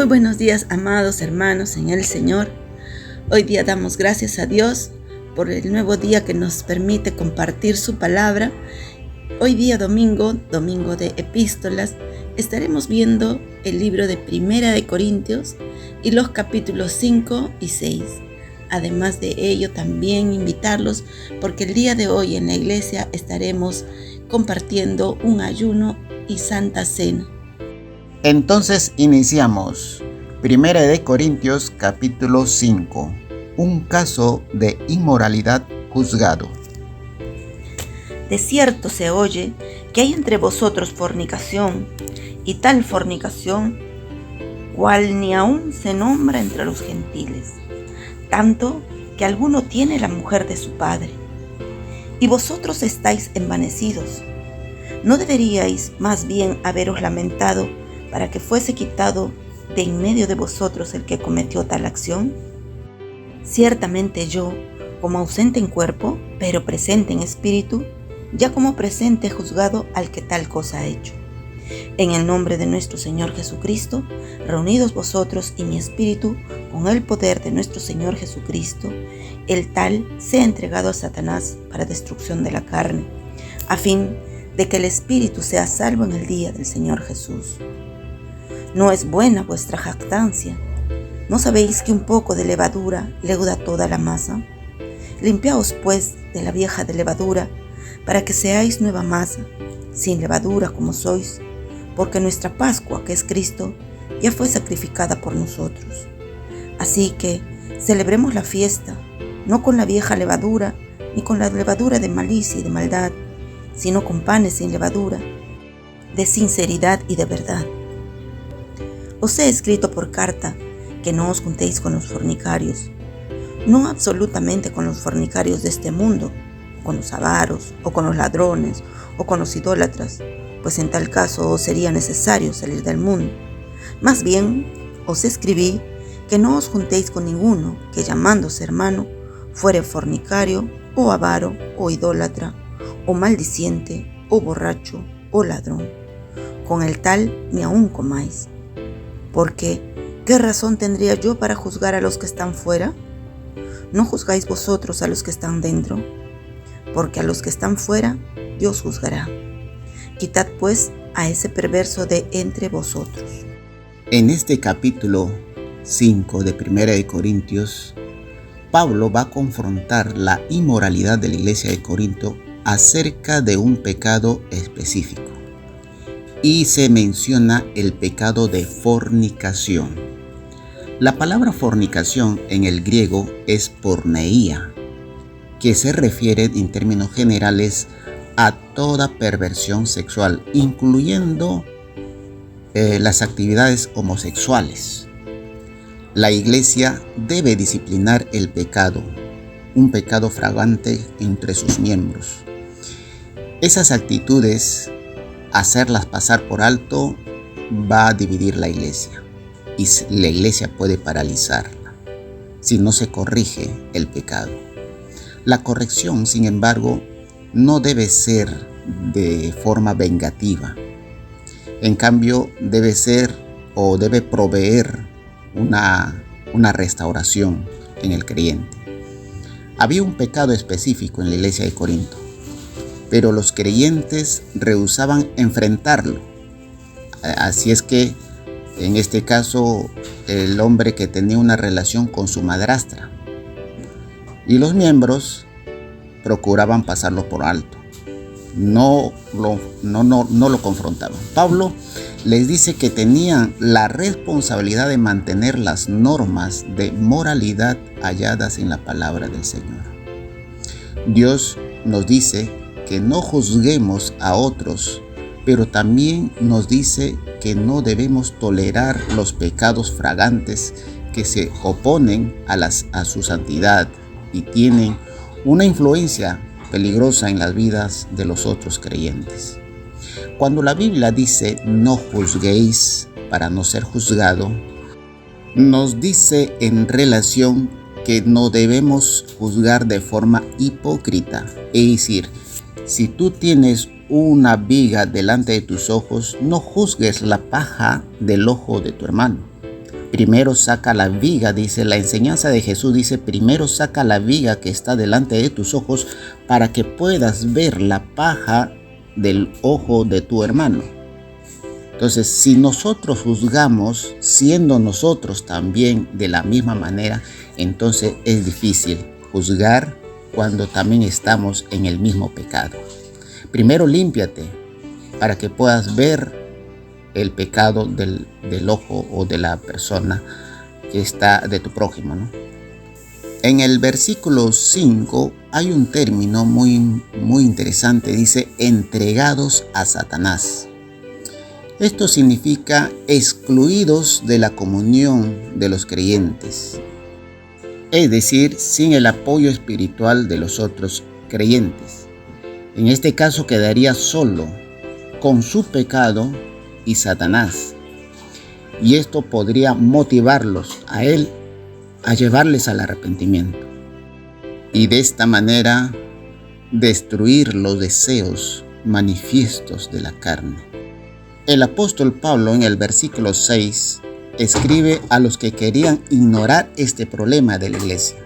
Muy buenos días, amados hermanos en el Señor. Hoy día damos gracias a Dios por el nuevo día que nos permite compartir su palabra. Hoy día domingo de epístolas, estaremos viendo el libro de Primera de Corintios y los capítulos 5 y 6. Además de ello, también invitarlos porque el día de hoy en la iglesia estaremos compartiendo un ayuno y santa cena. Entonces iniciamos. Primera de Corintios capítulo 5. Un caso de inmoralidad juzgado. De cierto se oye que hay entre vosotros fornicación, y tal fornicación, cual ni aun se nombra entre los gentiles, tanto que alguno tiene la mujer de su padre. Y vosotros estáis envanecidos. ¿No deberíais más bien haberos lamentado para que fuese quitado de en medio de vosotros el que cometió tal acción? Ciertamente yo, como ausente en cuerpo, pero presente en espíritu, ya como presente he juzgado al que tal cosa ha hecho. En el nombre de nuestro Señor Jesucristo, reunidos vosotros y mi espíritu con el poder de nuestro Señor Jesucristo, el tal sea entregado a Satanás para destrucción de la carne, a fin de que el espíritu sea salvo en el día del Señor Jesús. No es buena vuestra jactancia. ¿No sabéis que un poco de levadura leuda toda la masa? Limpiaos pues de la vieja de levadura, para que seáis nueva masa, sin levadura como sois, porque nuestra Pascua, que es Cristo, ya fue sacrificada por nosotros. Así que celebremos la fiesta, no con la vieja levadura, ni con la levadura de malicia y de maldad, sino con panes sin levadura, de sinceridad y de verdad. Os he escrito por carta que no os juntéis con los fornicarios, no absolutamente con los fornicarios de este mundo, con los avaros, o con los ladrones, o con los idólatras, pues en tal caso os sería necesario salir del mundo. Más bien, os escribí que no os juntéis con ninguno que, llamándose hermano, fuere fornicario, o avaro, o idólatra, o maldiciente, o borracho, o ladrón. Con el tal ni aun comáis. Porque, ¿qué razón tendría yo para juzgar a los que están fuera? ¿No juzgáis vosotros a los que están dentro? Porque a los que están fuera, Dios juzgará. Quitad pues a ese perverso de entre vosotros. En este capítulo 5 de Primera de Corintios, Pablo va a confrontar la inmoralidad de la iglesia de Corinto acerca de un pecado específico. Y se menciona el pecado de fornicación. La palabra fornicación en el griego es porneia, que se refiere en términos generales a toda perversión sexual, incluyendo las actividades homosexuales. La iglesia debe disciplinar el pecado, un pecado fragante entre sus miembros. Esas actitudes, hacerlas pasar por alto, va a dividir la iglesia y la iglesia puede paralizarla si no se corrige el pecado. La corrección, sin embargo, no debe ser de forma vengativa. En cambio, debe ser o debe proveer una restauración en el creyente. Había un pecado específico en la iglesia de Corinto, pero los creyentes rehusaban enfrentarlo. Así es que, en este caso, el hombre que tenía una relación con su madrastra y los miembros procuraban pasarlo por alto. No lo confrontaban. Pablo les dice que tenían la responsabilidad de mantener las normas de moralidad halladas en la palabra del Señor. Dios nos dice que no juzguemos a otros, pero también nos dice que no debemos tolerar los pecados fragantes que se oponen a su santidad y tienen una influencia peligrosa en las vidas de los otros creyentes. Cuando la Biblia dice no juzguéis para no ser juzgado, nos dice en relación que no debemos juzgar de forma hipócrita, es decir, si tú tienes una viga delante de tus ojos, no juzgues la paja del ojo de tu hermano. Primero saca la viga, dice la enseñanza de Jesús, dice, primero saca la viga que está delante de tus ojos para que puedas ver la paja del ojo de tu hermano. Entonces, si nosotros juzgamos, siendo nosotros también de la misma manera, entonces es difícil juzgar cuando también estamos en el mismo pecado. Primero límpiate para que puedas ver el pecado del ojo o de la persona que está de tu prójimo, ¿no? En el versículo 5 hay un término muy interesante, dice entregados a Satanás. Esto significa excluidos de la comunión de los creyentes, es decir, sin el apoyo espiritual de los otros creyentes. En este caso quedaría solo con su pecado y Satanás, y esto podría motivarlos a él a llevarles al arrepentimiento y de esta manera destruir los deseos manifiestos de la carne. El apóstol Pablo en el versículo 6 escribe a los que querían ignorar este problema de la iglesia,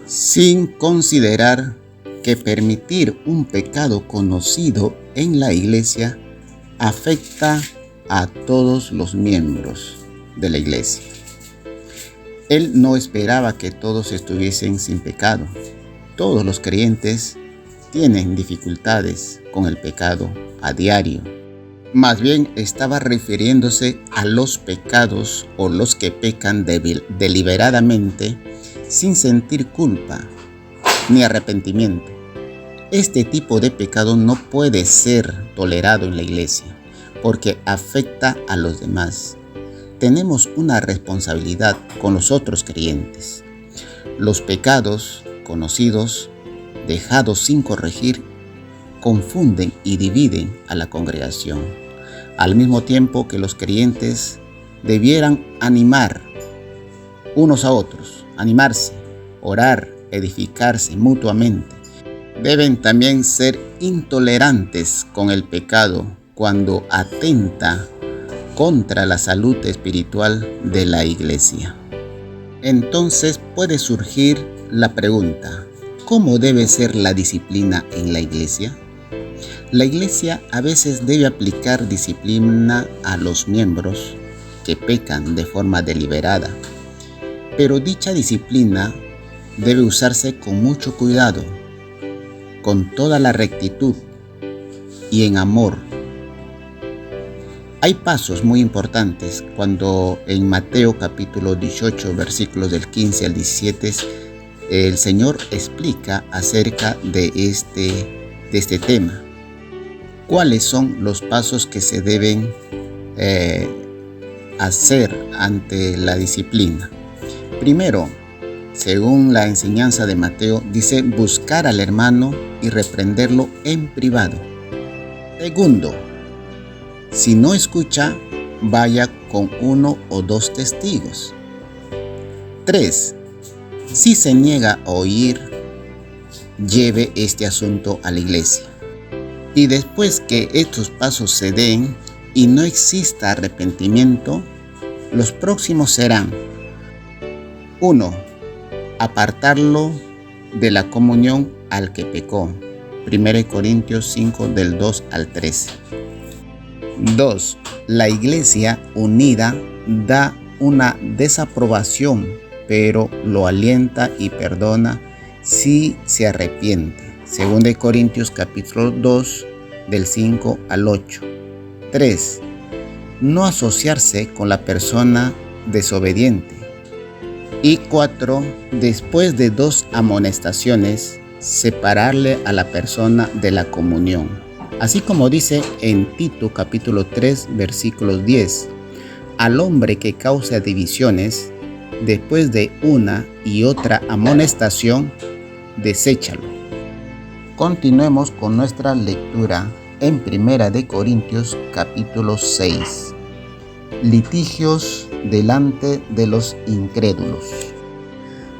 sin considerar que permitir un pecado conocido en la iglesia afecta a todos los miembros de la iglesia. Él no esperaba que todos estuviesen sin pecado. Todos los creyentes tienen dificultades con el pecado a diario. Más bien estaba refiriéndose a los pecados o los que pecan deliberadamente sin sentir culpa ni arrepentimiento. Este tipo de pecado no puede ser tolerado en la iglesia porque afecta a los demás. Tenemos una responsabilidad con los otros creyentes. Los pecados conocidos, dejados sin corregir, confunden y dividen a la congregación, al mismo tiempo que los creyentes debieran animar unos a otros, animarse, orar, edificarse mutuamente. Deben también ser intolerantes con el pecado cuando atenta contra la salud espiritual de la iglesia. Entonces puede surgir la pregunta, ¿cómo debe ser la disciplina en la iglesia? La iglesia a veces debe aplicar disciplina a los miembros que pecan de forma deliberada, pero dicha disciplina debe usarse con mucho cuidado, con toda la rectitud y en amor. Hay pasos muy importantes cuando en Mateo capítulo 18 versículos del 15 al 17 el Señor explica acerca de este tema. ¿Cuáles son los pasos que se deben hacer ante la disciplina? Primero, según la enseñanza de Mateo, dice buscar al hermano y reprenderlo en privado. Segundo, si no escucha, vaya con 1 o 2 testigos. 3. Si se niega a oír, lleve este asunto a la iglesia. Y después que estos pasos se den y no exista arrepentimiento, los próximos serán: 1. Apartarlo de la comunión al que pecó. 1 Corintios 5 del 2 al 13. 2. La iglesia unida da una desaprobación, pero lo alienta y perdona si se arrepiente. 2 Corintios capítulo 2 del 5 al 8. 3. No asociarse con la persona desobediente. Y 4. Después de 2 amonestaciones, separarle a la persona de la comunión. Así como dice en Tito capítulo 3 versículos 10, al hombre que causa divisiones, después de una y otra amonestación, deséchalo. Continuemos con nuestra lectura en 1 Corintios capítulo 6. Litigios delante de los incrédulos.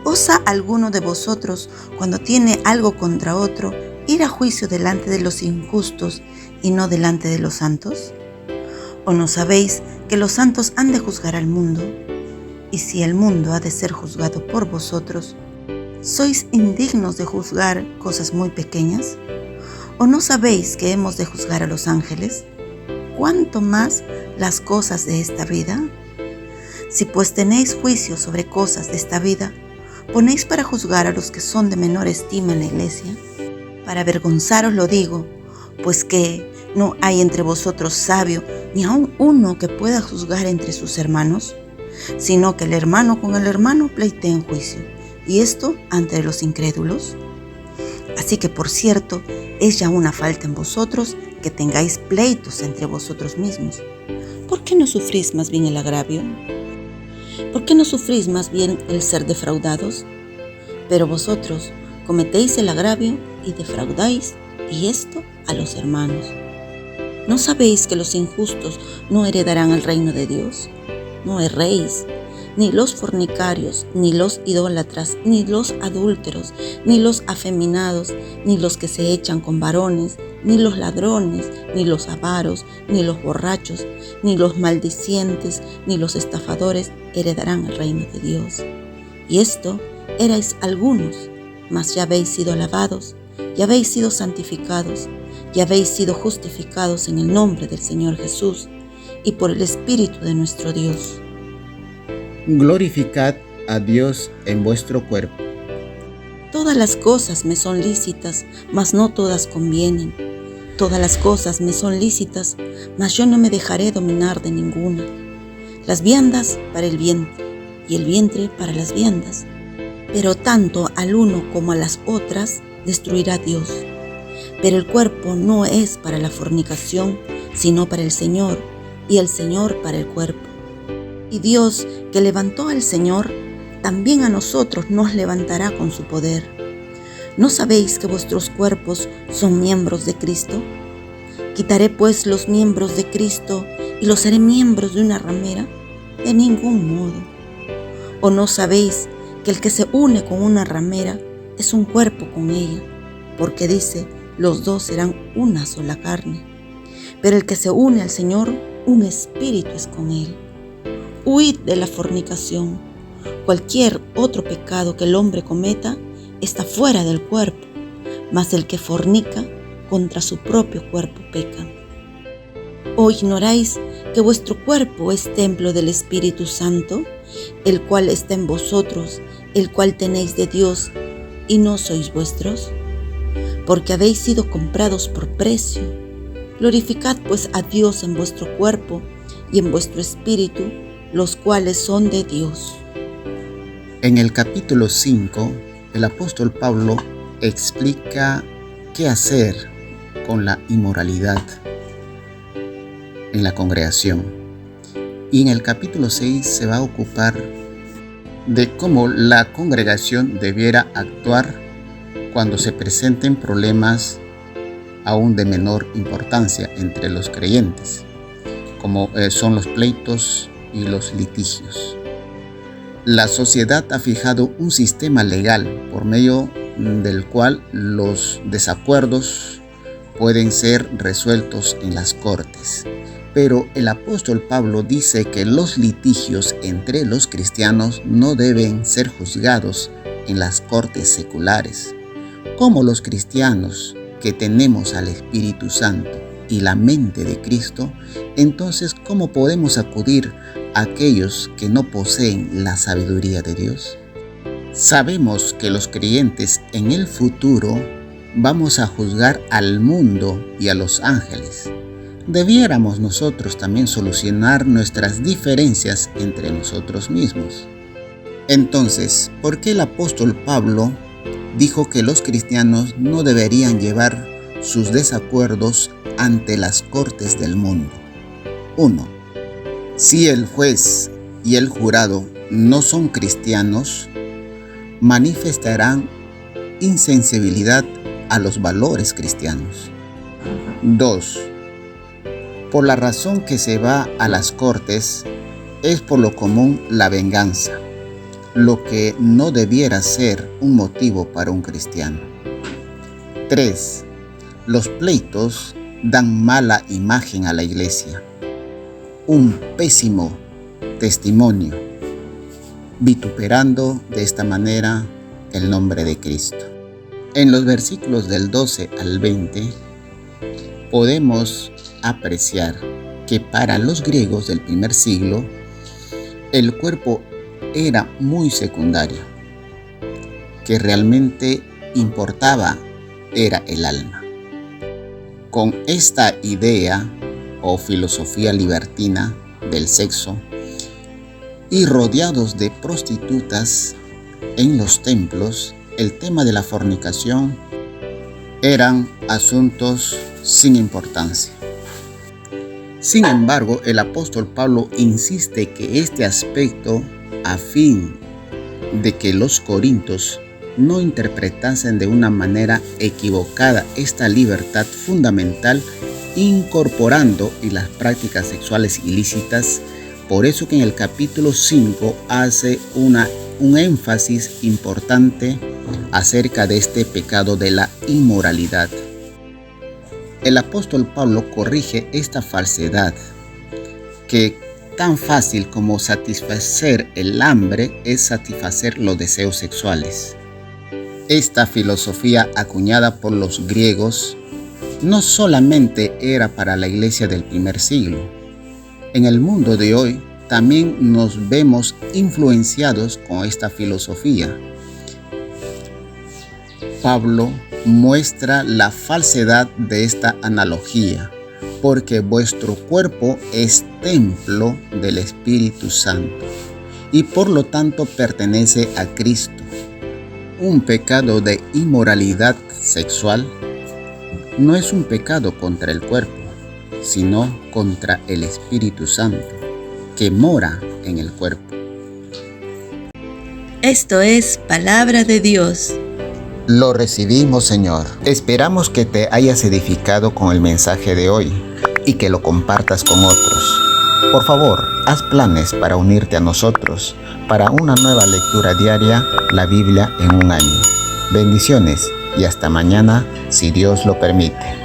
¿Osa alguno de vosotros, cuando tiene algo contra otro, ir a juicio delante de los injustos y no delante de los santos? ¿O no sabéis que los santos han de juzgar al mundo? Y si el mundo ha de ser juzgado por vosotros, ¿sois indignos de juzgar cosas muy pequeñas? ¿O no sabéis que hemos de juzgar a los ángeles? ¿Cuánto más las cosas de esta vida? Si pues tenéis juicio sobre cosas de esta vida, ¿ponéis para juzgar a los que son de menor estima en la iglesia? Para avergonzaros lo digo, pues que no hay entre vosotros sabio, ni aun uno que pueda juzgar entre sus hermanos, sino que el hermano con el hermano pleitea en juicio, y esto ante los incrédulos. Así que, por cierto, es ya una falta en vosotros que tengáis pleitos entre vosotros mismos. ¿Por qué no sufrís más bien el agravio? ¿Por qué no sufrís más bien el ser defraudados? Pero vosotros cometéis el agravio y defraudáis, y esto a los hermanos. ¿No sabéis que los injustos no heredarán el reino de Dios? No erréis, ni los fornicarios, ni los idólatras, ni los adúlteros, ni los afeminados, ni los que se echan con varones, ni los ladrones, ni los avaros, ni los borrachos, ni los maldicientes, ni los estafadores heredarán el reino de Dios. Y esto erais algunos, mas ya habéis sido lavados, ya habéis sido santificados, ya habéis sido justificados en el nombre del Señor Jesús y por el Espíritu de nuestro Dios. Glorificad a Dios en vuestro cuerpo. Todas las cosas me son lícitas, mas no todas convienen. Todas las cosas me son lícitas, mas yo no me dejaré dominar de ninguna. Las viandas para el vientre, y el vientre para las viandas. Pero tanto al uno como a las otras destruirá Dios. Pero el cuerpo no es para la fornicación, sino para el Señor, y el Señor para el cuerpo. Y Dios, que levantó al Señor, también a nosotros nos levantará con su poder. ¿No sabéis que vuestros cuerpos son miembros de Cristo? ¿Quitaré pues los miembros de Cristo y los haré miembros de una ramera? De ningún modo. ¿O no sabéis que el que se une con una ramera es un cuerpo con ella? Porque dice, los dos serán una sola carne. Pero el que se une al Señor, un espíritu es con él. Huid de la fornicación. Cualquier otro pecado que el hombre cometa está fuera del cuerpo, mas el que fornica contra su propio cuerpo peca. ¿O ignoráis que vuestro cuerpo es templo del Espíritu Santo, el cual está en vosotros, el cual tenéis de Dios, y no sois vuestros? Porque habéis sido comprados por precio. Glorificad pues a Dios en vuestro cuerpo y en vuestro espíritu, los cuales son de Dios. En el capítulo 5, el apóstol Pablo explica qué hacer con la inmoralidad en la congregación. Y en el capítulo 6 se va a ocupar de cómo la congregación debiera actuar cuando se presenten problemas aún de menor importancia entre los creyentes, como son los pleitos y los litigios. La sociedad ha fijado un sistema legal por medio del cual los desacuerdos pueden ser resueltos en las cortes. Pero el apóstol Pablo dice que los litigios entre los cristianos no deben ser juzgados en las cortes seculares. Como los cristianos que tenemos al Espíritu Santo y la mente de Cristo, entonces ¿cómo podemos acudir a aquellos que no poseen la sabiduría de Dios? Sabemos que los creyentes en el futuro vamos a juzgar al mundo y a los ángeles. Debiéramos nosotros también solucionar nuestras diferencias entre nosotros mismos. Entonces, ¿por qué el apóstol Pablo dijo que los cristianos no deberían llevar sus desacuerdos ante las cortes del mundo? 1. Si el juez y el jurado no son cristianos, manifestarán insensibilidad a los valores cristianos. 2. Por la razón que se va a las cortes es por lo común la venganza, lo que no debiera ser un motivo para un cristiano. 3. Los pleitos dan mala imagen a la iglesia, un pésimo testimonio. vituperando de esta manera el nombre de Cristo. En los versículos del 12 al 20 podemos apreciar que para los griegos del primer siglo el cuerpo era muy secundario, que realmente importaba era el alma. Con esta idea o filosofía libertina del sexo y rodeados de prostitutas en los templos, el tema de la fornicación eran asuntos sin importancia. Sin embargo, el apóstol Pablo insiste que este aspecto, a fin de que los corintios no interpretasen de una manera equivocada esta libertad fundamental, incorporando y las prácticas sexuales ilícitas. Por eso que en el capítulo 5 hace un énfasis importante acerca de este pecado de la inmoralidad. El apóstol Pablo corrige esta falsedad, que tan fácil como satisfacer el hambre es satisfacer los deseos sexuales. Esta filosofía acuñada por los griegos no solamente era para la iglesia del primer siglo. En el mundo de hoy también nos vemos influenciados con esta filosofía. Pablo muestra la falsedad de esta analogía, porque vuestro cuerpo es templo del Espíritu Santo y por lo tanto pertenece a Cristo. Un pecado de inmoralidad sexual no es un pecado contra el cuerpo, sino contra el Espíritu Santo, que mora en el cuerpo. Esto es palabra de Dios. Lo recibimos, Señor. Esperamos que te hayas edificado con el mensaje de hoy y que lo compartas con otros. Por favor, haz planes para unirte a nosotros para una nueva lectura diaria, la Biblia en un año. Bendiciones y hasta mañana, si Dios lo permite.